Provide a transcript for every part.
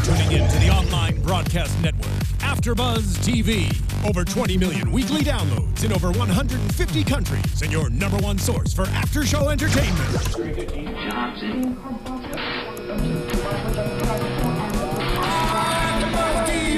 tuning in to the online broadcast network, AFTERBUZZ TV. Over 20 million weekly downloads in over 150 countries, and your number one source for after-show entertainment.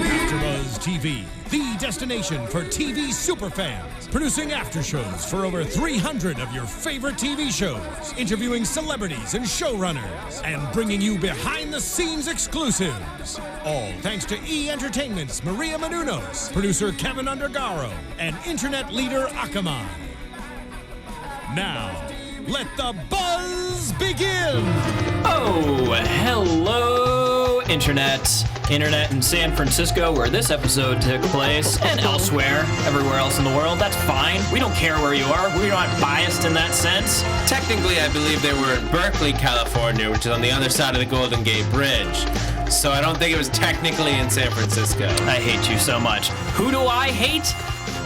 AFTERBUZZ TV, the destination for TV superfans, producing after-shows for over 300 of your favorite TV shows, interviewing celebrities and showrunners, and bringing you behind-the-scenes exclusives. All thanks to E! Entertainment's Maria Menounos, producer Kevin Undergaro, and internet leader Akamai. Now, let the buzz begin! Oh, hello, Internet in San Francisco, where this episode took place, and elsewhere, everywhere else in the world. That's fine. We don't care where you are. We're not biased in that sense. Technically, I believe they were in Berkeley, California, which is on the other side of the Golden Gate Bridge. So I don't think it was technically in San Francisco. I hate you so much. Who do I hate?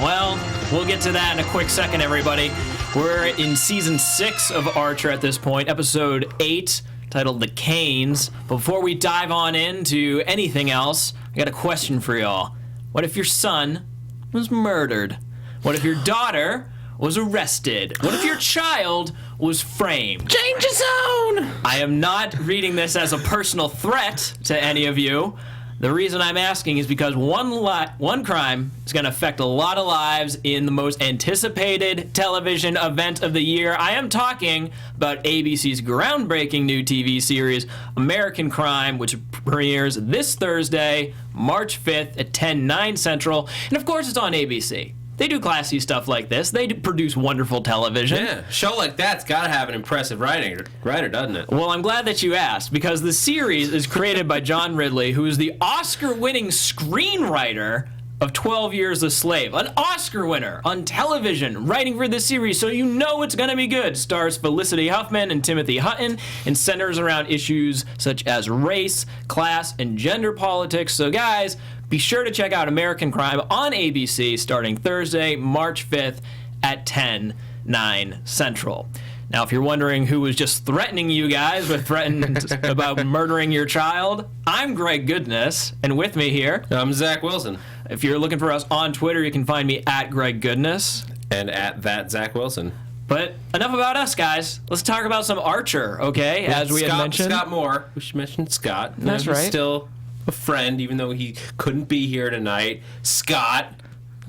Well, we'll get to that in a quick second, everybody. We're in season 6 of Archer at this point, episode 8, titled The Canes. Before we dive on into anything else, I got a question for y'all. What if your son was murdered? What if your daughter was arrested? What if your child was framed? Danger zone! I am not reading this as a personal threat to any of you. The reason I'm asking is because one crime is going to affect a lot of lives in the most anticipated television event of the year. I am talking about ABC's groundbreaking new TV series, American Crime, which premieres this Thursday, March 5th at 10/9 Central. And of course, it's on ABC. They do classy stuff like this. They do produce wonderful television. Yeah, a show like that's got to have an impressive writer, doesn't it? Well, I'm glad that you asked, because the series is created by John Ridley, who is the Oscar-winning screenwriter of 12 Years a Slave. An Oscar winner on television, writing for this series, so you know it's going to be good. Stars Felicity Huffman and Timothy Hutton, and centers around issues such as race, class, and gender politics. So guys, be sure to check out American Crime on ABC starting Thursday, March 5th at 10/9 Central. Now, if you're wondering who was just threatening you guys with threatened about murdering your child, I'm Greg Goodness, and with me here, I'm Zach Wilson. If you're looking for us on Twitter, you can find me at Greg Goodness. And at that Zach Wilson. But enough about us, guys. Let's talk about some Archer, okay? Well, as we had mentioned. Scott Moore. We should mention Scott. That's right. He's still a friend, even though he couldn't be here tonight. Scott.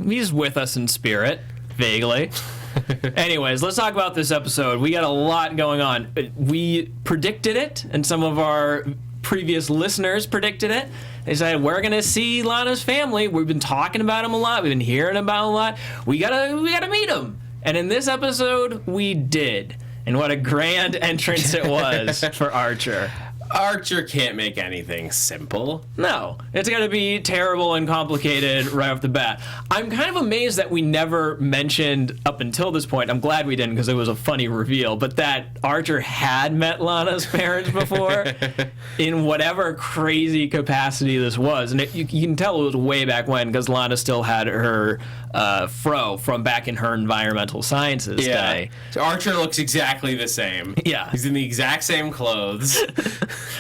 He's with us in spirit, vaguely. Anyways, let's talk about this episode. We got a lot going on. We predicted it, and some of our previous listeners predicted it. They said, we're going to see Lana's family. We've been talking about them a lot. We've been hearing about them a lot. We gotta meet them. And in this episode, we did. And what a grand entrance it was for Archer. Archer can't make anything simple. No, it's going to be terrible and complicated right off the bat. I'm kind of amazed that we never mentioned up until this point. I'm glad we didn't, because it was a funny reveal, but that Archer had met Lana's parents before in whatever crazy capacity this was. And you can tell it was way back when, because Lana still had her fro from back in her environmental sciences day. So Archer looks exactly the same. Yeah. He's in the exact same clothes.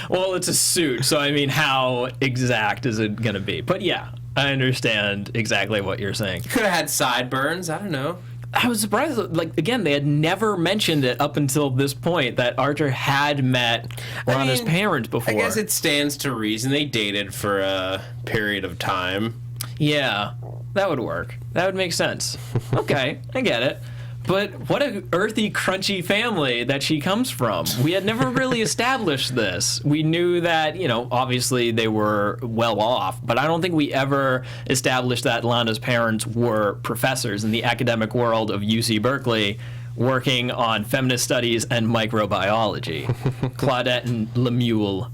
Well, it's a suit, so I mean, how exact is it going to be? But yeah, I understand exactly what you're saying. Could have had sideburns. I don't know. I was surprised, like, again, they had never mentioned it up until this point, that Archer had met Lana's parents before. I guess it stands to reason. They dated for a period of time. Yeah, that would work. That would make sense. Okay, I get it. But what a earthy, crunchy family that she comes from. We had never really established this. We knew that, you know, obviously they were well off, but I don't think we ever established that Lana's parents were professors in the academic world of UC Berkeley, working on feminist studies and microbiology. Claudette and Lemuel.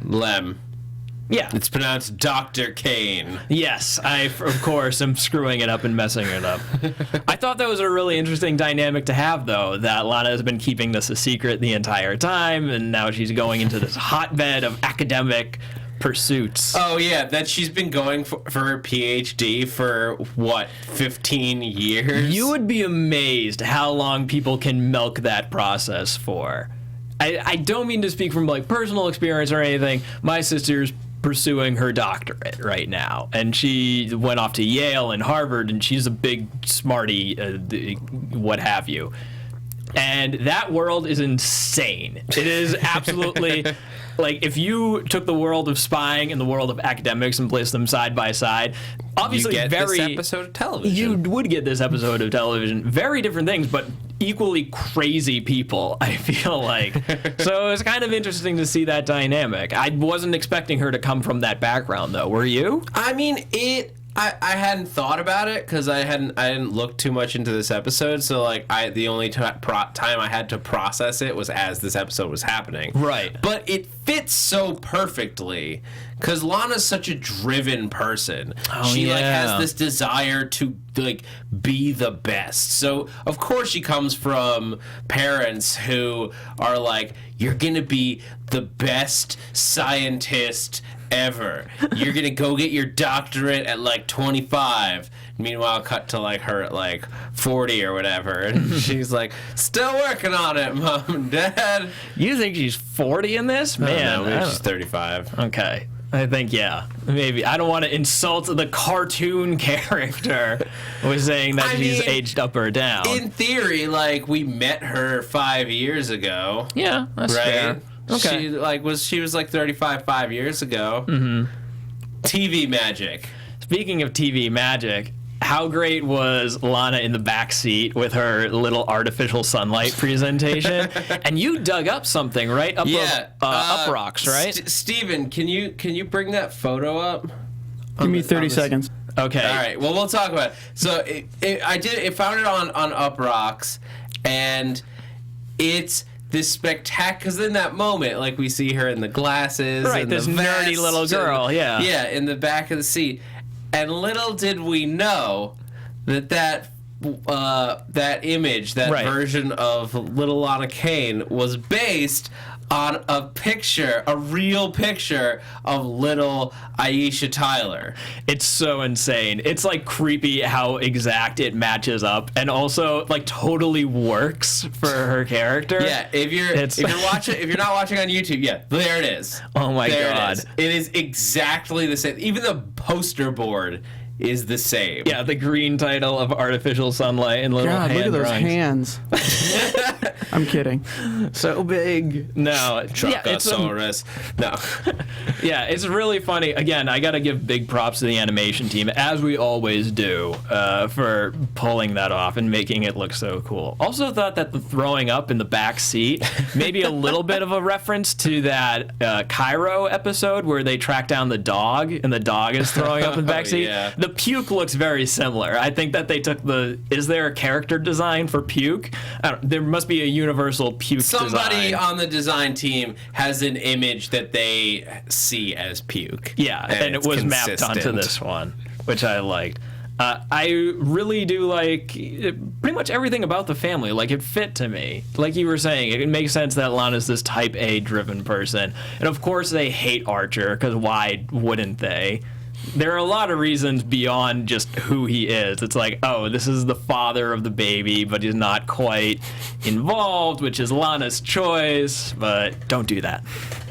Lem. Yeah. It's pronounced Dr. Kane. Yes, I, of course, am screwing it up and messing it up. I thought that was a really interesting dynamic to have, though, that Lana has been keeping this a secret the entire time, and now she's going into this hotbed of academic pursuits. Oh, yeah, that she's been going for her PhD for, 15 years? You would be amazed how long people can milk that process for. I don't mean to speak from like personal experience or anything. My sister's pursuing her doctorate right now, and she went off to Yale and Harvard, and she's a big smarty, what have you. And that world is insane. It is absolutely like if you took the world of spying and the world of academics and placed them side by side, obviously you get very this episode of television. You would get this episode of television. Very different things, but equally crazy people, I feel like. So it's kind of interesting to see that dynamic. I wasn't expecting her to come from that background, though. Were you? I mean, I hadn't thought about it because I didn't look too much into this episode. So like the only time I had to process it was as this episode was happening. Right. But it fits so perfectly because Lana's such a driven person. She like has this desire to like be the best. So of course she comes from parents who are like, you're gonna be the best scientist ever. You're gonna go get your doctorate at like 25. Meanwhile, cut to like her at like 40 or whatever, and she's like, "Still working on it, Mom and Dad." You think she's 40 in this? Man, no, maybe she's 35. Okay. I think, yeah. Maybe. I don't want to insult the cartoon character with saying that she's aged up or down. In theory, like, we met her 5 years ago. Yeah, that's fair. Okay. She was like 35 5 years ago. Mm-hmm. TV magic. Speaking of TV magic, how great was Lana in the back seat with her little artificial sunlight presentation? And you dug up something, right? Up rocks, right? Steven, can you bring that photo up? Give me 30 seconds. Okay. All right. Well, we'll talk about it. So I found it on Up Rocks, and it's this spectacular, because in that moment, like, we see her in the glasses, right? And This the nerdy little girl, yeah, in the back of the seat. And little did we know that image, that version of little Lana Kane, was based on a real picture of little Aisha Tyler. It's so insane. It's like creepy how exact it matches up, and also like totally works for her character. Yeah, if you're not watching on YouTube, yeah, there it is. Oh my God. It is exactly the same. Even the poster board is the same. Yeah, the green title of artificial sunlight and little God, hand look at those drawings. hands. I'm kidding. So big. No, Truckosaurus. No. Yeah, it's really funny. Again, I got to give big props to the animation team, as we always do, for pulling that off and making it look so cool. Also thought that the throwing up in the back seat, maybe a little bit of a reference to that Cairo episode where they track down the dog and the dog is throwing up in the back seat. Yeah. The puke looks very similar. I think that they took is there a character design for puke? There must be a universal puke design. Somebody on the design team has an image that they see as puke. Yeah, and it was consistent. mapped onto this one, which I liked. I really do like pretty much everything about the family. Like, it fit to me. Like you were saying, it makes sense that Lana's this type A driven person. And of course they hate Archer, because why wouldn't they? There are a lot of reasons beyond just who he is. It's like, oh, this is the father of the baby, but he's not quite involved, which is Lana's choice, but don't do that.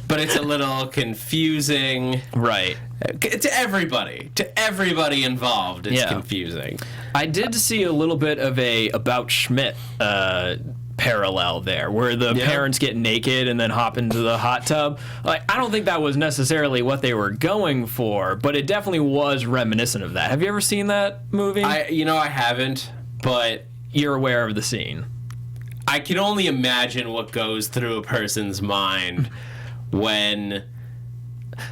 But it's a little confusing. Right. To everybody involved, it's confusing. I did see a little bit of a About Schmidt parallel there, where the parents get naked and then hop into the hot tub. Like, I don't think that was necessarily what they were going for, but it definitely was reminiscent of that. Have you ever seen that movie? I haven't, but you're aware of the scene. I can only imagine what goes through a person's mind when,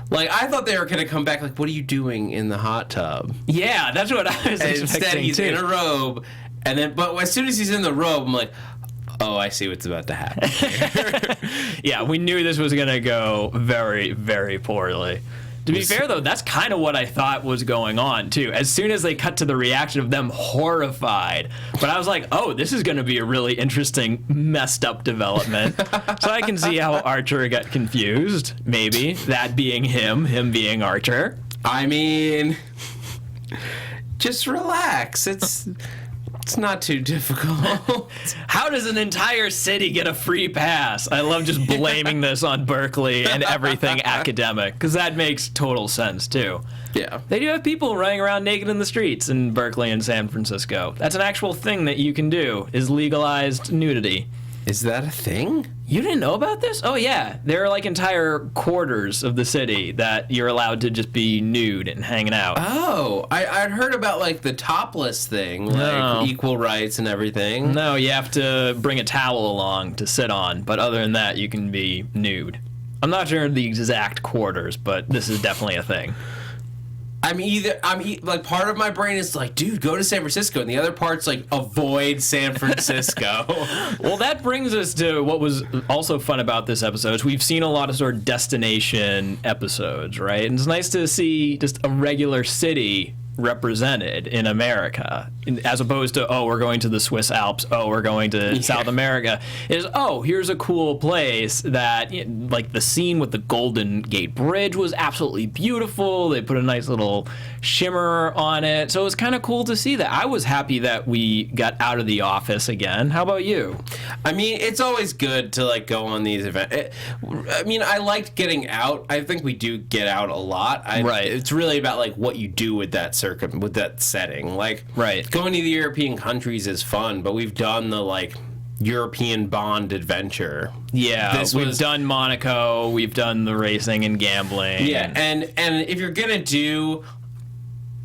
like, I thought they were gonna come back like, what are you doing in the hot tub? Yeah, that's what I was expecting. Instead, he's in a robe, and then, but as soon as he's in the robe, I'm like, oh, I see what's about to happen. Yeah, we knew this was going to go very, very poorly. To be fair, though, that's kind of what I thought was going on, too. As soon as they cut to the reaction of them horrified. But I was like, oh, this is going to be a really interesting, messed up development. So I can see how Archer got confused, maybe. That being him being Archer. I mean, just relax. It's not too difficult. How does an entire city get a free pass? I love just blaming this on Berkeley and everything academic, because that makes total sense, too. Yeah. They do have people running around naked in the streets in Berkeley and San Francisco. That's an actual thing that you can do, is legalized nudity. Is that a thing? You didn't know about this? Oh, yeah. There are, like, entire quarters of the city that you're allowed to just be nude and hanging out. Oh, I'd heard about, like, the topless thing, like equal rights and everything. No, you have to bring a towel along to sit on, but other than that, you can be nude. I'm not sure the exact quarters, but this is definitely a thing. Like, part of my brain is like, dude, go to San Francisco, and the other part's like, avoid San Francisco. Well, that brings us to what was also fun about this episode. Is we've seen a lot of sort of destination episodes, right? And it's nice to see just a regular city represented in America, as opposed to, oh, we're going to the Swiss Alps, oh, we're going to South America. Is, oh, here's a cool place that, like, the scene with the Golden Gate Bridge was absolutely beautiful. They put a nice little shimmer on it, so it was kind of cool to see that. I was happy that we got out of the office again. How about you? I mean, it's always good to, like, go on these events. I mean, I liked getting out. I think we do get out a lot. Right. It's really about, like, what you do with that with that setting. Like, going to the European countries is fun, but we've done the, like, European Bond adventure. Yeah, we've done Monaco, we've done the racing and gambling. Yeah, and if you're gonna do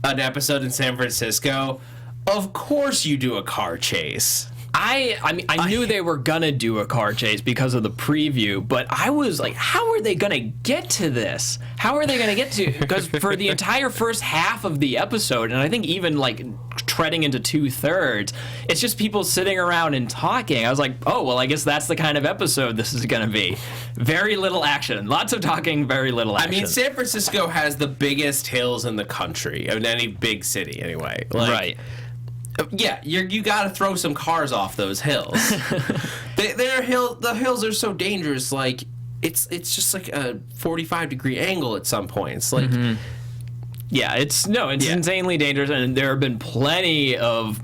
an episode in San Francisco, of course you do a car chase. I knew they were gonna do a car chase because of the preview, but I was like, how are they gonna get to this? How are they gonna get to? Because for the entire first half of the episode, and I think even like treading into 2/3, it's just people sitting around and talking. I was like, oh, well, I guess that's the kind of episode this is gonna be. Very little action, lots of talking, very little action. I mean, San Francisco has the biggest hills in the country, of any big city, anyway. Like, right. Yeah, you got to throw some cars off those hills. The hills are so dangerous. Like, it's just like a 45-degree angle at some points. Like, yeah, it's insanely dangerous, and there have been plenty of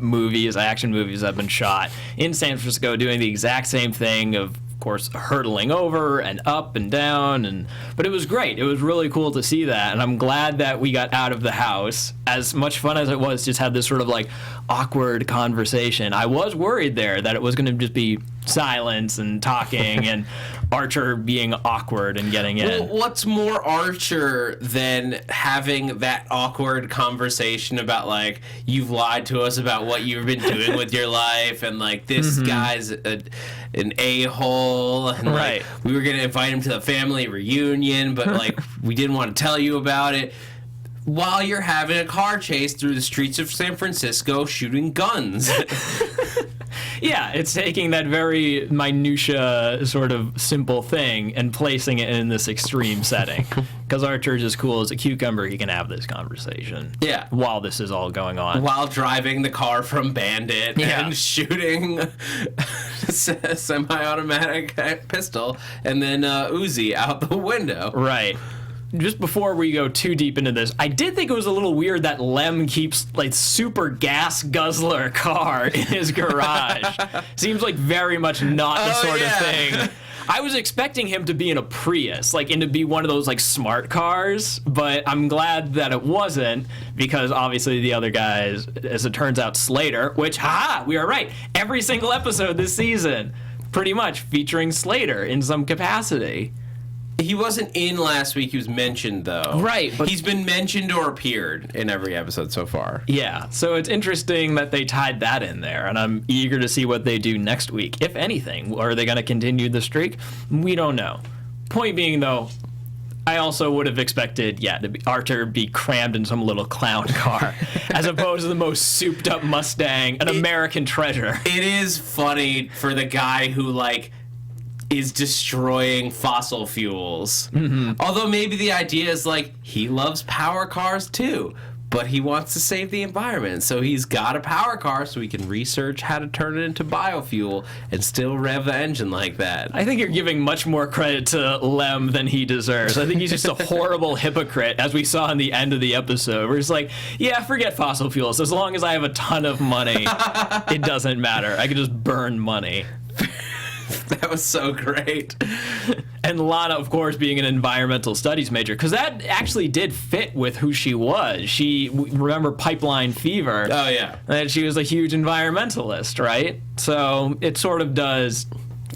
action movies that have been shot in San Francisco doing the exact same thing of course, hurtling over and up and down, but it was great. It was really cool to see that, and I'm glad that we got out of the house. As much fun as it was, just had this sort of like awkward conversation. I was worried there that it was going to just be silence and talking and Archer being awkward and getting in. Well, what's more Archer than having that awkward conversation about, like, you've lied to us about what you've been doing with your life, and, like, this guy's an a-hole, and, like, we were going to invite him to the family reunion, but, like, we didn't want to tell you about it, while you're having a car chase through the streets of San Francisco shooting guns. Yeah, it's taking that very minutia sort of simple thing and placing it in this extreme setting. Because Archer's as cool as a cucumber, he can have this conversation. Yeah. While this is all going on. While driving the car from Bandit and shooting a semi-automatic pistol and then Uzi out the window. Right. Just before we go too deep into this, I did think it was a little weird that Lem keeps like super gas guzzler car in his garage. Seems like very much not the sort of thing. I was expecting him to be in a Prius, like, and to be one of those like smart cars, but I'm glad that it wasn't, because obviously the other guys, as it turns out, Slater, which, we are right, every single episode this season, pretty much featuring Slater in some capacity. He wasn't in last week. He was mentioned, though. Right. But he's been mentioned or appeared in every episode so far. Yeah. So it's interesting that they tied that in there, and I'm eager to see what they do next week, if anything. Are they going to continue the streak? We don't know. Point being, though, I also would have expected, Archer be crammed in some little clown car, as opposed to the most souped-up Mustang, an American treasure. It is funny for the guy who, like, is destroying fossil fuels. Although maybe the idea is, like, he loves power cars too. but he wants to save the environment. So he's got a power car so he can research how to turn it into biofuel and still rev the engine like that. I think you're giving much more credit to Lem than he deserves. I think he's just a horrible hypocrite, as we saw in the end of the episode, where he's like, yeah, forget fossil fuels. As long as I have a ton of money, it doesn't matter. I can just burn money. That was so great. And Lana, of course, being an environmental studies major, because that actually did fit with who she was. Remember Pipeline Fever? Oh, yeah. And she was a huge environmentalist, right? So it sort of does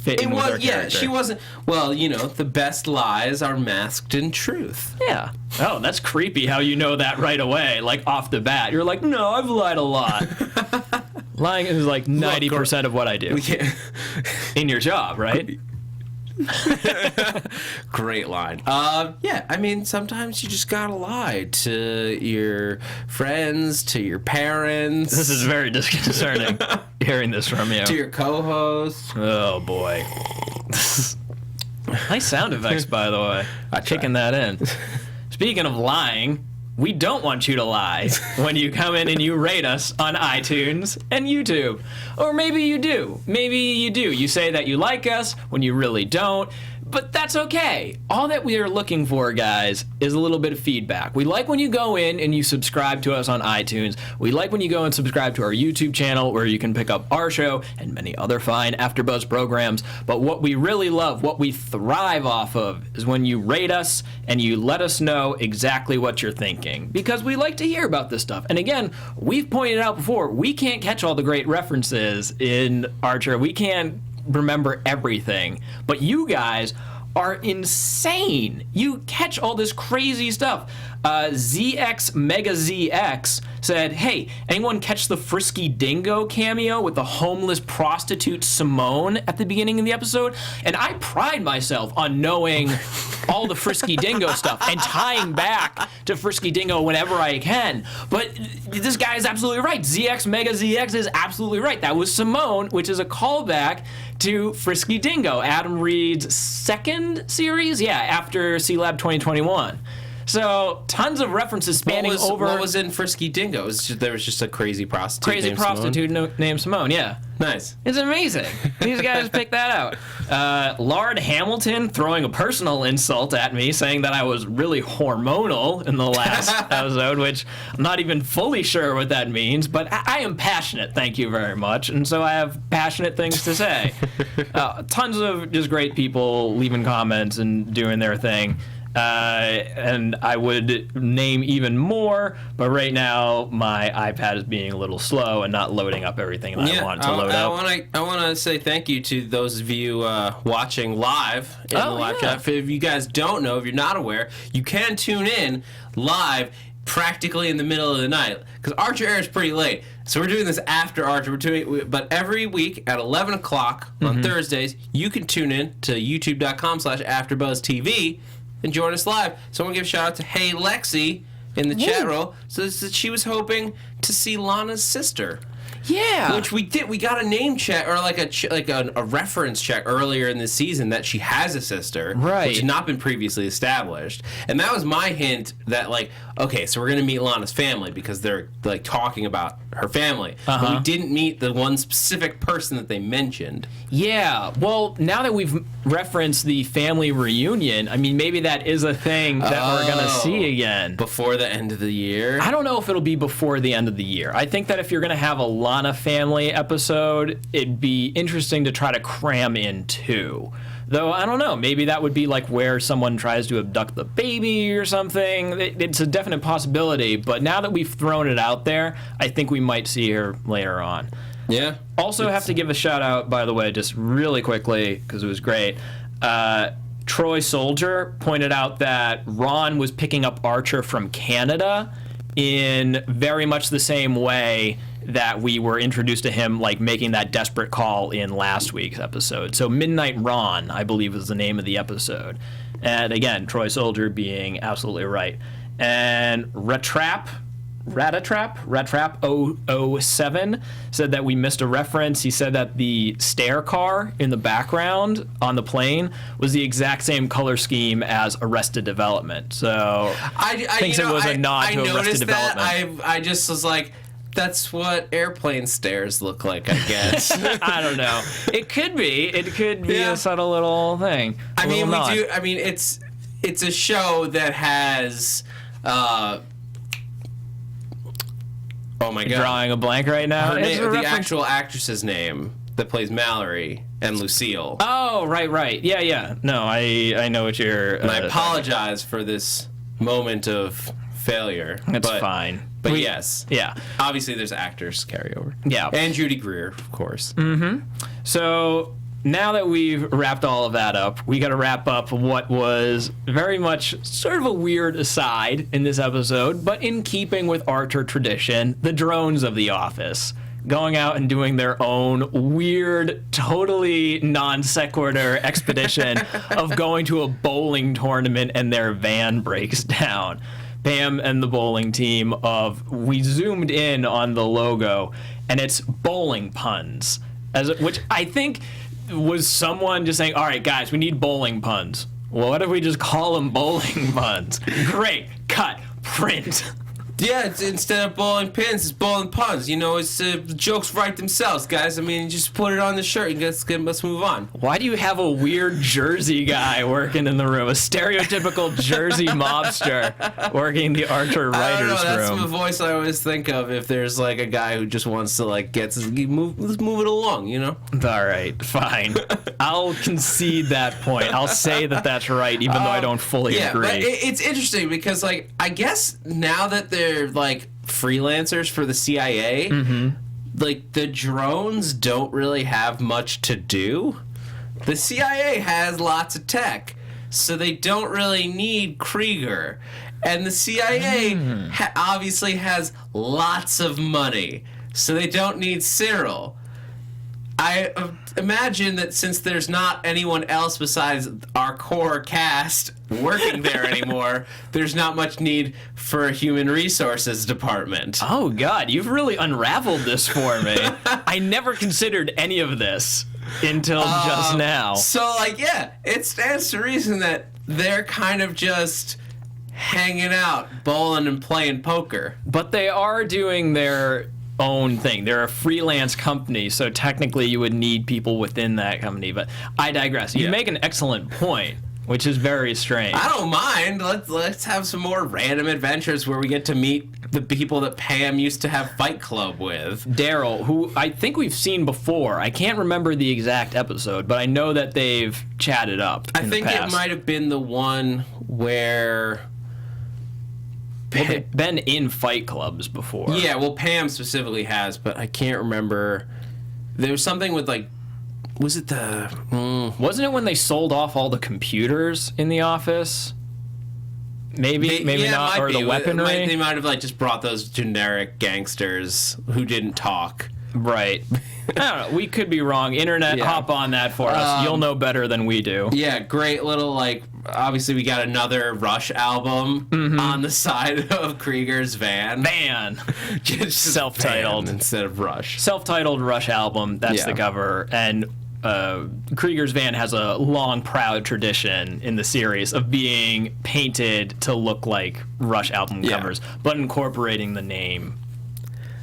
fit in with her character. She wasn't, well, the best lies are masked in truth. Yeah. Oh, that's creepy how you know that right away, like off the bat. You're like, no, I've lied a lot. Lying is like 90% of what I do. In your job, right? Great line. Yeah, I mean, sometimes you just gotta lie to your friends, to your parents. This is very disconcerting, hearing this from you. To your co-host. Oh, boy. Nice sound effects, by the way. Kicking that in. Speaking of lying, we don't want you to lie when you come in and you rate us on iTunes and YouTube. Or maybe you do. Maybe you do. You say that you like us when you really don't. But that's okay. All that we are looking for, guys, is a little bit of feedback. We like when you go in and you subscribe to us on iTunes. We like when you go and subscribe to our YouTube channel where you can pick up our show and many other fine AfterBuzz programs. But what we really love, what we thrive off of, is when you rate us and you let us know exactly what you're thinking. Because we like to hear about this stuff. And again, we've pointed out before, we can't catch all the great references in Archer. We can't remember everything, but you guys are insane. You catch all this crazy stuff. ZX Mega ZX said, hey, anyone catch the Frisky Dingo cameo with the homeless prostitute Simone at the beginning of the episode? And I pride myself on knowing all the Frisky Dingo stuff and tying back to Frisky Dingo whenever I can. But this guy is absolutely right. ZX Mega ZX is absolutely right. That was Simone, which is a callback to Frisky Dingo, Adam Reed's second series, after C-Lab 2021. So tons of references spanning over. What was in Frisky Dingo? There was just a crazy prostitute. Named Simone. Yeah. Nice. It's amazing. These guys picked that out. Lard Hamilton throwing a personal insult at me, saying that I was really hormonal in the last episode, which I'm not even fully sure what that means, but I am passionate, thank you very much, and so I have passionate things to say. Tons of just great people leaving comments and doing their thing. And I would name even more, but right now my iPad is being a little slow and not loading up everything that I want to load up. I want to say thank you to those of you watching live in the live chat. If you guys don't know, if you're not aware, you can tune in live practically in the middle of the night, because Archer airs pretty late. So we're doing this after Archer. But every week at 11 o'clock on Thursdays, you can tune in to youtube.com/AfterBuzzTV and join us live. So I want to give a shout out to Hey Lexi in the chat roll. So she was hoping to see Lana's sister. Yeah, which we did. We got a name check, or like a reference check earlier in this season that she has a sister, right? Which had not been previously established. And that was my hint that, like, okay, so we're gonna meet Lana's family because they're like talking about her family. But we didn't meet the one specific person that they mentioned. Yeah. Well, now that we've referenced the family reunion, I mean, maybe that is a thing that we're gonna see again before the end of the year. I don't know if it'll be before the end of the year. I think that if you're gonna have a Lana family episode, it'd be interesting to try to cram in two. Though, I don't know, maybe that would be like where someone tries to abduct the baby or something. It's a definite possibility, but now that we've thrown it out there, I think we might see her later on. Yeah. Also have to give a shout out, by the way, just really quickly, because it was great. Troy Soldier pointed out that Ron was picking up Archer from Canada in very much the same way that we were introduced to him, like making that desperate call in last week's episode. So Midnight Ron, I believe, was the name of the episode. And again, Troy Soldier being absolutely right. And Retrap Rattrap 007 said that we missed a reference. He said that the stair car in the background on the plane was the exact same color scheme as Arrested Development. So thinks it was a nod to Arrested Development. I just was like, that's what airplane stairs look like, I guess. I don't know. It could be. It could be a subtle little thing. It's a show that has. Oh my god! Drawing a blank right now. The actual actress's name that plays Mallory and Lucille. Oh, right. Yeah. No, I know what you're. And I apologize for this moment of failure. That's fine. But yes. Yeah. Obviously, there's actors carryover. Yeah. And Judy Greer, of course. Mm-hmm. So now that we've wrapped all of that up, we got to wrap up what was very much sort of a weird aside in this episode, but in keeping with Archer tradition, the drones of The Office going out and doing their own weird, totally non sequitur expedition of going to a bowling tournament and their van breaks down. Pam and the bowling team we zoomed in on the logo, and it's bowling puns, which I think was someone just saying, all right, guys, we need bowling puns. Well, what if we just call them bowling puns? Great, cut, print. Yeah, instead of bowling pins, it's bowling puns. It's the jokes write themselves, guys. I mean, just put it on the shirt and let's move on. Why do you have a weird Jersey guy working in the room? A stereotypical Jersey mobster working the Archer writer's room. That's the voice I always think of if there's like a guy who just wants to let's move it along, All right, fine. I'll concede that point. I'll say that that's right, even though I don't fully agree. But it's interesting because, I guess now that they're freelancers for the CIA, the drones don't really have much to do. The CIA has lots of tech, so they don't really need Krieger. And the CIA obviously has lots of money, so they don't need Cyril. I imagine that since there's not anyone else besides our core cast working there anymore, there's not much need for a human resources department. Oh, God, you've really unraveled this for me. I never considered any of this until just now. So, it stands to reason that they're kind of just hanging out, bowling and playing poker. But they are doing their own thing. They're a freelance company, so technically you would need people within that company. But I digress. You make an excellent point, which is very strange. I don't mind. Let's have some more random adventures where we get to meet the people that Pam used to have Fight Club with. Daryl, who I think we've seen before. I can't remember the exact episode, but I know that they've chatted up. I think it might have been the one where. Well, they've been in fight clubs before. Yeah, well, Pam specifically has, but I can't remember. There was something with was it the? Wasn't it when they sold off all the computers in the office? Maybe not, or the weaponry. They might have just brought those generic gangsters who didn't talk. Right. I don't know. We could be wrong. Internet, hop on that for us. You'll know better than we do. Yeah, great little obviously we got another Rush album on the side of Krieger's van. Just self-titled instead of Rush. Self-titled Rush album. That's the cover. And Krieger's van has a long, proud tradition in the series of being painted to look like Rush album covers, but incorporating the name.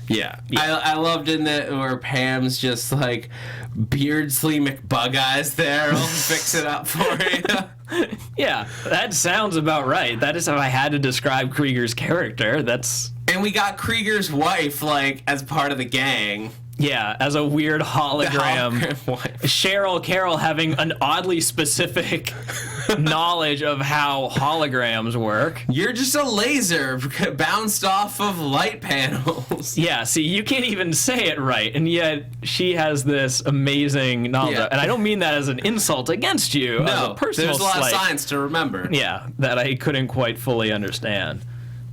Yeah. I loved in that where Pam's just Beardsley McBug-Eyes there. I'll fix it up for you. Yeah, that sounds about right. That is how I had to describe Krieger's character. And we got Krieger's wife, as part of the gang. Yeah, as a weird hologram. Cheryl Carroll having an oddly specific knowledge of how holograms work. You're just a laser bounced off of light panels. Yeah, see, you can't even say it right, and yet she has this amazing knowledge. Yeah. And I don't mean that as an insult against you. No, as a personal there's a lot of science to remember. Yeah, that I couldn't quite fully understand.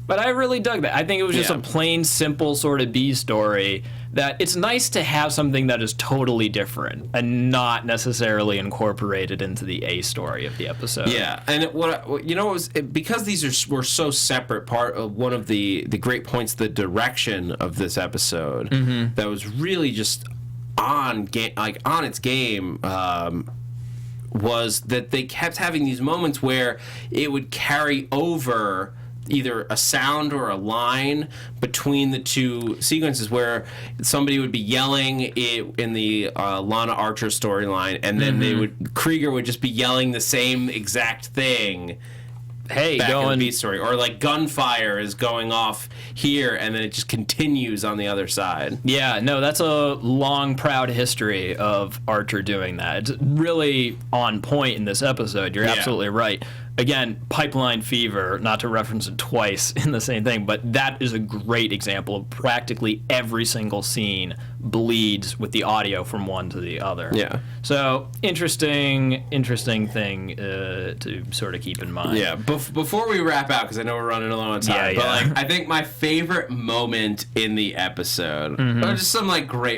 But I really dug that. I think it was just a plain, simple sort of B story that it's nice to have something that is totally different and not necessarily incorporated into the A story of the episode. Yeah, and because these were so separate, part of one of the great points, the direction of this episode that was really just on its game. Was that they kept having these moments where it would carry over either a sound or a line between the two sequences, where somebody would be yelling in the Lana Archer storyline, and then Krieger would just be yelling the same exact thing. Hey, back in the B story, or like gunfire is going off here, and then it just continues on the other side. Yeah, no, that's a long, proud history of Archer doing that. It's really on point in this episode. You're absolutely right. Again, Pipeline Fever, not to reference it twice in the same thing, but that is a great example of practically every single scene bleeds with the audio from one to the other. Yeah. So, interesting thing to sort of keep in mind. Yeah, before we wrap out, because I know we're running low on time, but I think my favorite moment in the episode, or just some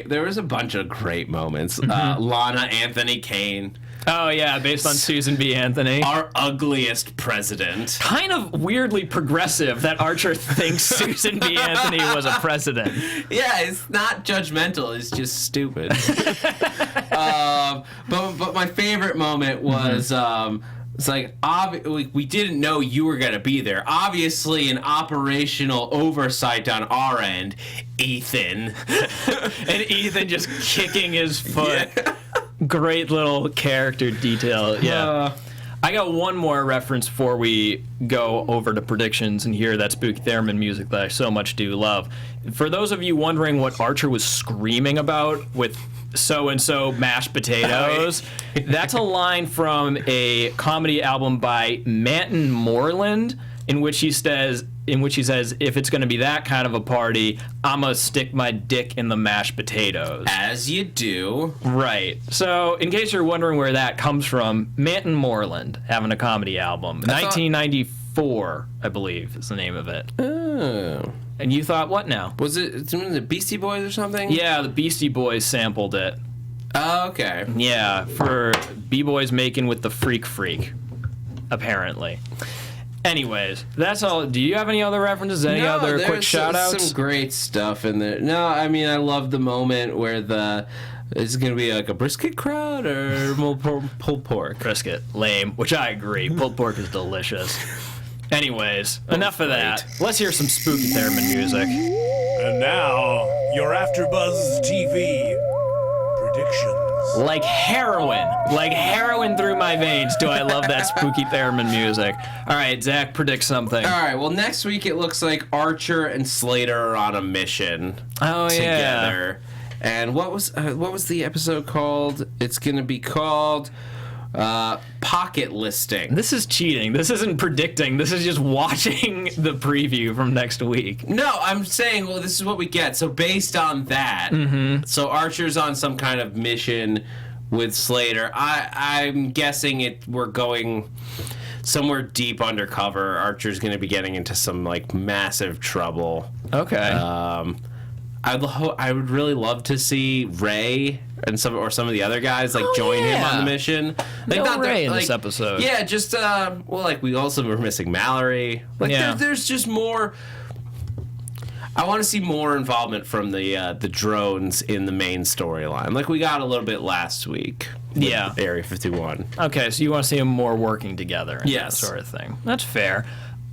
there was a bunch of great moments. Lana, Anthony Kane. Oh, yeah, based on Susan B. Anthony. Our ugliest president. Kind of weirdly progressive that Archer thinks Susan B. Anthony was a president. Yeah, it's not judgmental, it's just stupid. But my favorite moment was... It's like, we didn't know you were going to be there. Obviously, an operational oversight on our end, Ethan. And Ethan just kicking his foot. Yeah. Great little character detail. Yeah. I got one more reference before we go over to predictions and hear that Spooky Theremin music that I so much do love. For those of you wondering what Archer was screaming about with so-and-so mashed potatoes, that's a line from a comedy album by Manton Moreland, in which he says, if it's going to be that kind of a party, I'm going to stick my dick in the mashed potatoes. As you do. Right. So, in case you're wondering where that comes from, Manton Moreland having a comedy album. 1994, I believe, is the name of it. Oh. And you thought, what now? Was it the Beastie Boys or something? Yeah, the Beastie Boys sampled it. Oh, okay. Yeah, for B-Boys Making with the Freak Freak, apparently. Anyways, that's all. Do you have any other references? Any other quick shout-outs? Some great stuff in there. No, I mean, I love the moment where it's going to be like a brisket crowd or pulled pork. Brisket. Lame, which I agree. Pulled pork is delicious. Anyways, enough of that. Let's hear some Spooky Theremin music. And now, your AFTERBUZZ TV predictions. Like heroin through my veins. Do I love that Spooky Theremin music? All right, Zach, predict something. All right, well, next week it looks like Archer and Slater are on a mission Yeah. together. And what was the episode called? It's going to be called Pocket Listing. This is cheating. This isn't predicting. This is just watching the preview from next week. No, I'm saying, well, this is what we get. So based on that, so Archer's on some kind of mission with Slater. I'm guessing we're going somewhere deep undercover. Archer's going to be getting into some massive trouble. Okay. I would really love to see Ray and some of the other guys join him on the mission. No Ray in this episode. Yeah, just we also were missing Mallory. There's just more. I want to see more involvement from the drones in the main storyline. We got a little bit last week. Yeah. Area 51. Okay, so you want to see them more working together. Yes. That sort of thing. That's fair.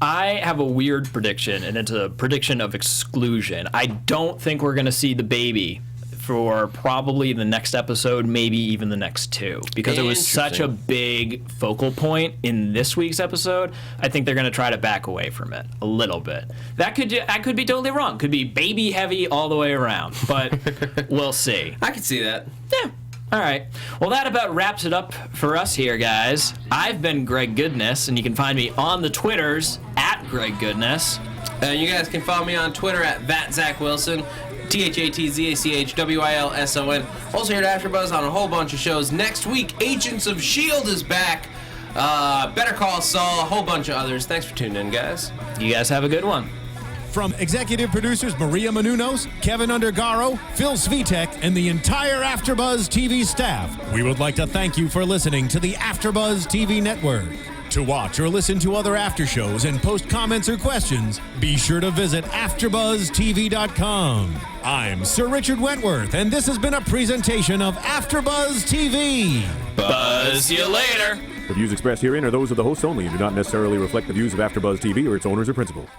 I have a weird prediction, and it's a prediction of exclusion. I don't think we're going to see the baby for probably the next episode, maybe even the next two, because it was such a big focal point in this week's episode. I think they're going to try to back away from it a little bit. I could be totally wrong. Could be baby heavy all the way around, but we'll see. I could see that. Yeah. All right. Well, that about wraps it up for us here, guys. I've been Greg Goodness, and you can find me on the Twitters at Greg Goodness. You guys can follow me on Twitter at @ZachWilson, ThatzachWilson. Also here at AfterBuzz on a whole bunch of shows. Next week, Agents of S.H.I.E.L.D. is back. Better Call Saul, a whole bunch of others. Thanks for tuning in, guys. You guys have a good one. From executive producers Maria Menounos, Kevin Undergaro, Phil Svitek, and the entire AfterBuzz TV staff, we would like to thank you for listening to the AfterBuzz TV network. To watch or listen to other after shows and post comments or questions, be sure to visit AfterBuzzTV.com. I'm Sir Richard Wentworth, and this has been a presentation of AfterBuzz TV. Buzz you later. The views expressed herein are those of the hosts only and do not necessarily reflect the views of AfterBuzz TV or its owners or principals.